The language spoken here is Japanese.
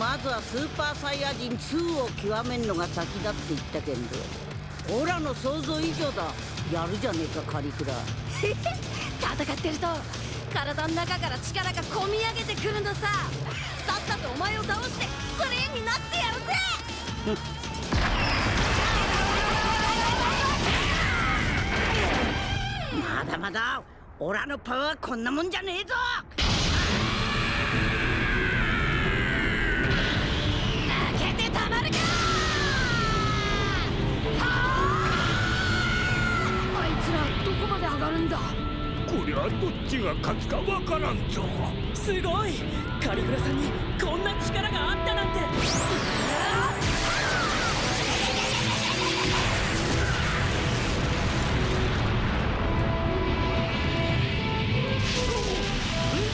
まずはスーパーサイヤ人2を極めんのが先だって言ったけんど、オラの想像以上だ。やるじゃねえかカリフラ。戦ってると体の中から力がこみ上げてくるのさ。さっさとお前を倒してスリーになってやるぜ。まだまだオラのパワーこんなもんじゃねえぞ。負けてたまるか。あいつらどこまで上がるんだ。こりゃどっちが勝つかわからんぞ。すごい、カリフラさんにこんな力があった